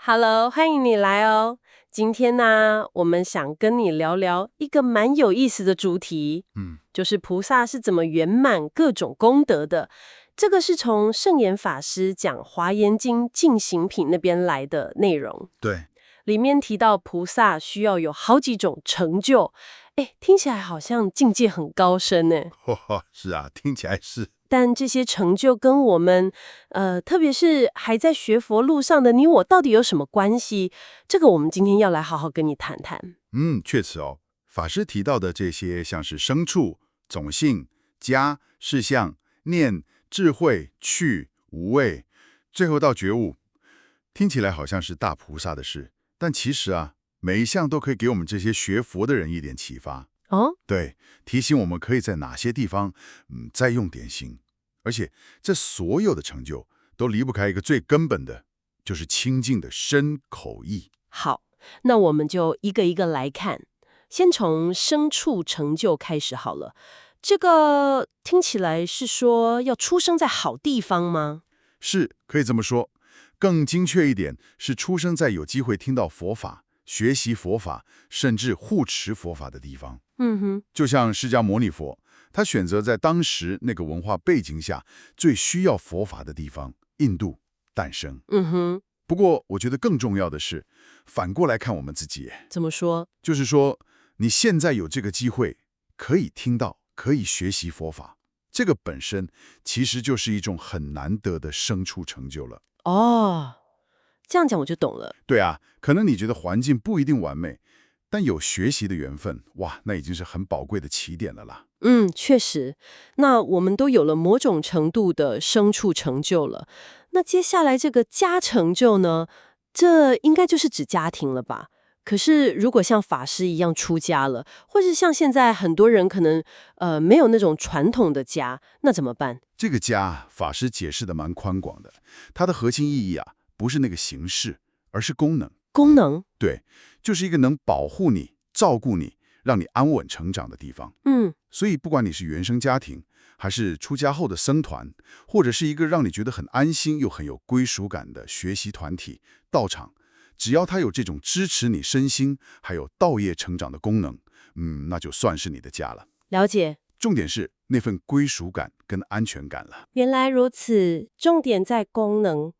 Hello，欢迎你来哦。今天呢，我们想跟你聊聊一个蛮有意思的主题，就是菩萨是怎么圆满各种功德的。这个是从圣严法师讲《华严经》进行品那边来的内容。对，里面提到菩萨需要有好几种成就，听起来好像境界很高深呢。是啊，听起来是。但这些成就跟我们，特别是还在学佛路上的你我，到底有什么关系？这个我们今天要来好好跟你谈谈。确实哦。法师提到的这些，像是生处、种性、家、事相、念、智慧、趣、无畏，最后到觉悟，听起来好像是大菩萨的事，但其实啊，每一项都可以给我们这些学佛的人一点启发。哦，对，提醒我们可以在哪些地方，再用点心。而且，这所有的成就都离不开一个最根本的，就是清净的身口意。好，那我们就一个一个来看，先从生处成就开始好了。这个听起来是说要出生在好地方吗？是，可以这么说。更精确一点，是出生在有机会听到佛法、学习佛法，甚至护持佛法的地方。嗯哼，就像释迦牟尼佛，他选择在当时那个文化背景下最需要佛法的地方——印度诞生。嗯哼，不过，我觉得更重要的是，反过来看我们自己，怎么说？就是说，你现在有这个机会，可以听到，可以学习佛法，这个本身其实就是一种很难得的生处成就了。哦，这样讲我就懂了。对啊，可能你觉得环境不一定完美，但有学习的缘分，哇，那已经是很宝贵的起点了啦。嗯，确实。那我们都有了某种程度的生处成就了。那接下来这个家成就呢？这应该就是指家庭了吧？可是如果像法师一样出家了，或是像现在很多人可能没有那种传统的家，那怎么办？这个家，法师解释的蛮宽广的，它的核心意义啊，不是那个形式，而是功能。功能？对，就是一个能保护你、照顾你、让你安稳成长的地方。嗯，所以，不管你是原生家庭，还是出家后的僧团，或者是一个让你觉得很安心又很有归属感的学习团体、道场，只要它有这种支持你身心还有道业成长的功能，那就算是你的家了。了解。重点是那份归属感跟安全感了。原来如此，重点在功能。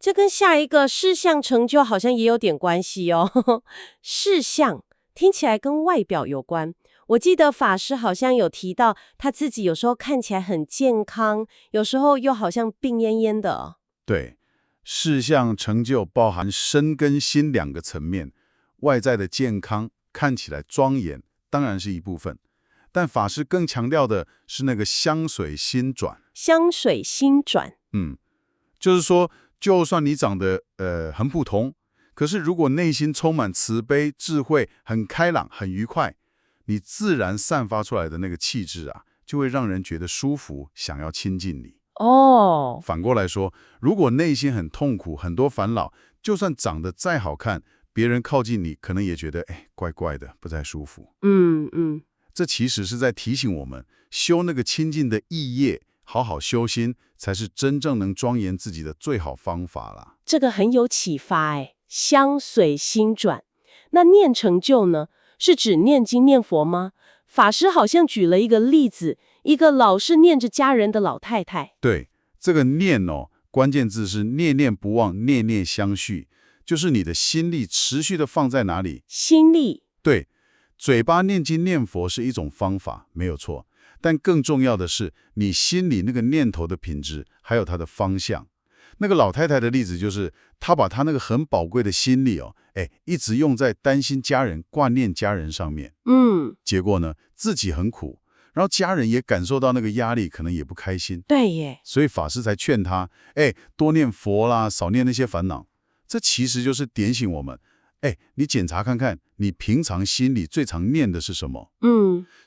这跟下一个事项成就好像也有点关系哦。事项听起来跟外表有关。我记得法师好像有提到，他自己有时候看起来很健康，有时候又好像病恹恹的哦。对，事项成就包含身跟心两个层面，外在的健康看起来庄严，当然是一部分，但法师更强调的是那个香水心转。香水心转，就是说，就算你长得很普通，可是如果内心充满慈悲、智慧，很开朗、很愉快，你自然散发出来的那个气质啊，就会让人觉得舒服，想要亲近你。哦，反过来说，如果内心很痛苦、很多烦恼，就算长得再好看，别人靠近你，可能也觉得怪怪的，不太舒服。嗯嗯，这其实是在提醒我们，修那个清净的意业，好好修心，才是真正能庄严自己的最好方法啦。这个很有启发香水心转。那念成就呢？是指念经念佛吗？法师好像举了一个例子，一个老是念着家人的老太太。对，这个念关键字是念念不忘，念念相续，就是你的心力持续的放在哪里。心力，对，嘴巴念经念佛是一种方法，没有错，但更重要的是你心里那个念头的品质，还有它的方向。那个老太太的例子就是，她把她那个很宝贵的心力一直用在担心家人、挂念家人上面。结果呢，自己很苦，然后家人也感受到那个压力，可能也不开心。对耶，所以法师才劝她，多念佛啦，少念那些烦恼。这其实就是点醒我们，你检查看看，你平常心里最常念的是什么？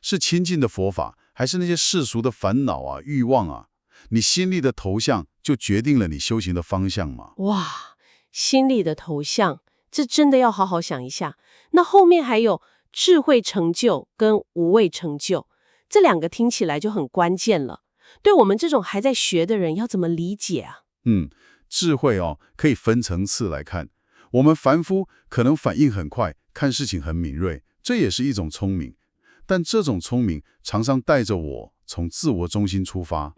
是亲近的佛法，还是那些世俗的烦恼啊、欲望啊？你心里的头像就决定了你修行的方向嘛。哇，心里的头像，这真的要好好想一下。那后面还有智慧成就跟无畏成就，这两个听起来就很关键了。对我们这种还在学的人，要怎么理解啊？智慧可以分层次来看。我们凡夫可能反应很快，看事情很敏锐，这也是一种聪明。但这种聪明常常带着我从自我中心出发。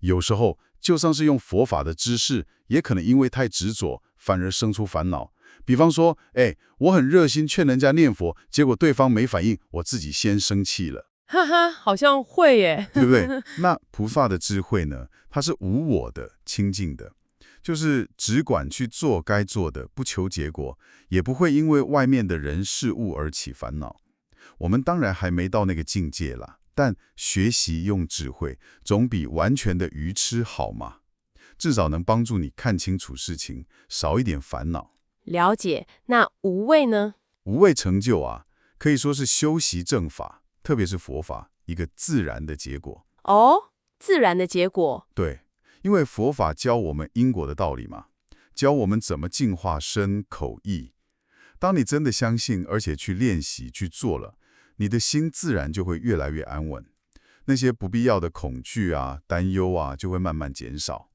有时候就算是用佛法的知识，也可能因为太执着，反而生出烦恼。比方说，我很热心劝人家念佛，结果对方没反应，我自己先生气了。哈哈，好像会耶。对不对？那菩萨的智慧呢？它是无我的、清净的，就是只管去做该做的，不求结果，也不会因为外面的人事物而起烦恼。我们当然还没到那个境界啦，但学习用智慧，总比完全的愚痴好嘛。至少能帮助你看清楚事情，少一点烦恼。了解。那无畏呢？无畏成就啊，可以说是修习正法，特别是佛法，一个自然的结果。哦，自然的结果。对，因为佛法教我们因果的道理嘛，教我们怎么净化身口意。当你真的相信，而且去练习去做了，你的心自然就会越来越安稳，那些不必要的恐惧啊、担忧啊，就会慢慢减少。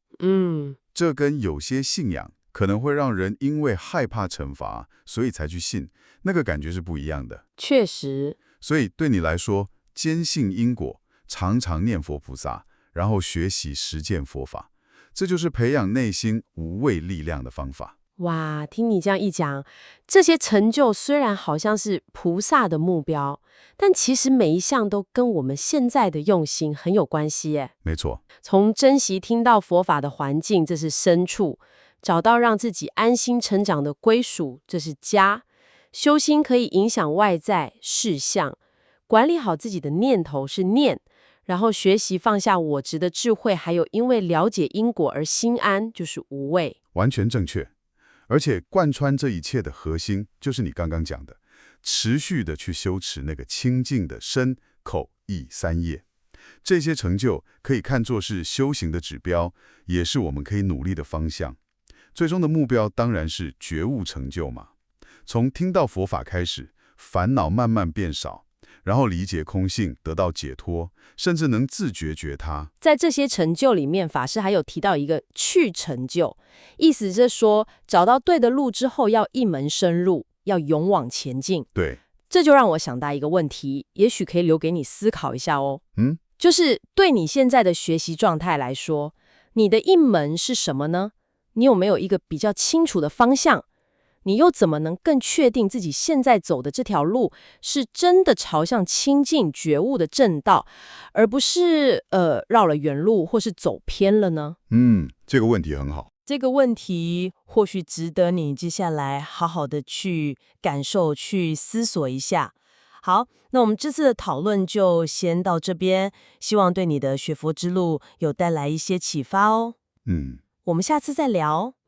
这跟有些信仰可能会让人因为害怕惩罚，所以才去信，那个感觉是不一样的。确实。所以对你来说，坚信因果，常常念佛菩萨，然后学习实践佛法，这就是培养内心无畏力量的方法。哇，听你这样一讲，这些成就虽然好像是菩萨的目标，但其实每一项都跟我们现在的用心很有关系耶。没错，从珍惜听到佛法的环境，这是身处；找到让自己安心成长的归属，这是家。修心可以影响外在事项，管理好自己的念头是念，然后学习放下我执的智慧，还有因为了解因果而心安，就是无畏。完全正确。而且贯穿这一切的核心，就是你刚刚讲的，持续的去修持那个清净的身、口、意三业。这些成就可以看作是修行的指标，也是我们可以努力的方向。最终的目标当然是觉悟成就嘛。从听到佛法开始，烦恼慢慢变少，然后理解空性，得到解脱，甚至能自觉觉他。在这些成就里面，法师还有提到一个去成就，意思是说，找到对的路之后，要一门深入，要勇往前进。对，这就让我想到一个问题，也许可以留给你思考一下哦。就是对你现在的学习状态来说，你的一门是什么呢？你有没有一个比较清楚的方向？你又怎么能更确定自己现在走的这条路是真的朝向清净觉悟的正道，而不是绕了远路或是走偏了呢？这个问题很好。这个问题或许值得你接下来好好的去感受、去思索一下。好，那我们这次的讨论就先到这边，希望对你的学佛之路有带来一些启发哦。嗯。我们下次再聊。